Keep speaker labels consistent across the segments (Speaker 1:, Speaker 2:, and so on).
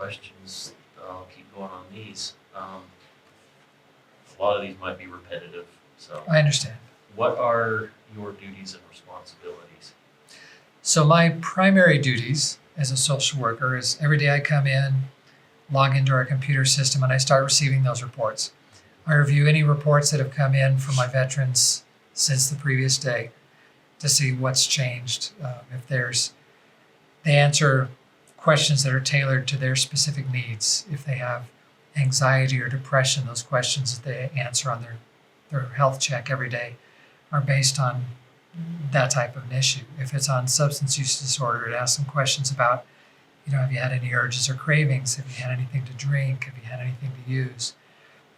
Speaker 1: questions. I'll keep going on these. A lot of these might be repetitive, so.
Speaker 2: I understand.
Speaker 1: What are your duties and responsibilities?
Speaker 2: So my primary duties as a social worker is every day I come in, log into our computer system, and I start receiving those reports. I review any reports that have come in from my veterans since the previous day to see what's changed. They answer questions that are tailored to their specific needs. If they have anxiety or depression, those questions that they answer on their health check every day are based on that type of an issue. If it's on substance use disorder, it asks them questions about, have you had any urges or cravings? Have you had anything to drink? Have you had anything to use?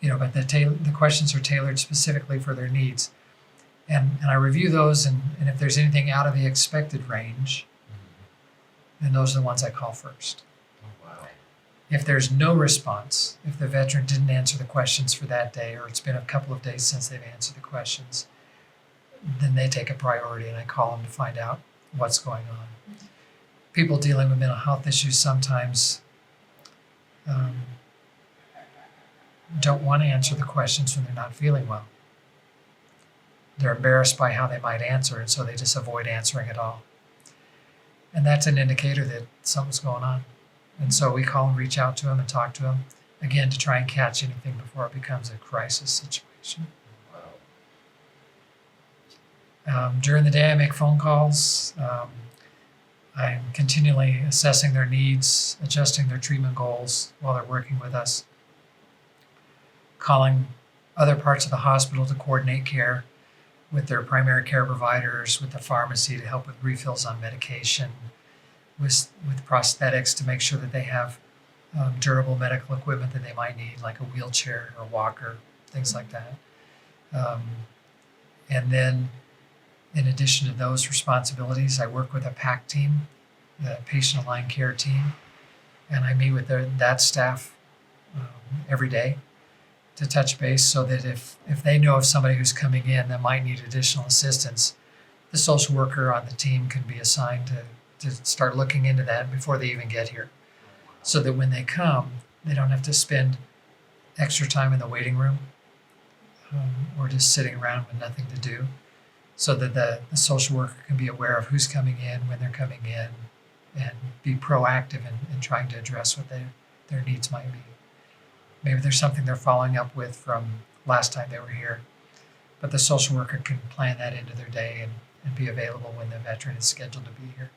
Speaker 2: But the questions are tailored specifically for their needs. And I review those, and if there's anything out of the expected range, then those are the ones I call first.
Speaker 1: Oh, wow.
Speaker 2: If there's no response, if the veteran didn't answer the questions for that day, or it's been a couple of days since they've answered the questions, then they take a priority, and I call them to find out what's going on. People dealing with mental health issues sometimes don't want to answer the questions when they're not feeling well. They're embarrassed by how they might answer, and so they just avoid answering at all. And that's an indicator that something's going on. And so we call and reach out to them and talk to them, again, to try and catch anything before it becomes a crisis situation. During the day, I make phone calls. I'm continually assessing their needs, adjusting their treatment goals while they're working with us, calling other parts of the hospital to coordinate care with their primary care providers, with the pharmacy to help with refills on medication, with prosthetics to make sure that they have durable medical equipment that they might need, like a wheelchair or walker, things like that. And then, in addition to those responsibilities, I work with a PAC team, the Patient Aligned Care team, and I meet with that staff every day to touch base so that if they know of somebody who's coming in that might need additional assistance, the social worker on the team can be assigned to start looking into that before they even get here, so that when they come, they don't have to spend extra time in the waiting room or just sitting around with nothing to do, so that the social worker can be aware of who's coming in, when they're coming in, and be proactive in trying to address what their needs might be. Maybe there's something they're following up with from last time they were here, but the social worker can plan that into their day and be available when the veteran is scheduled to be here.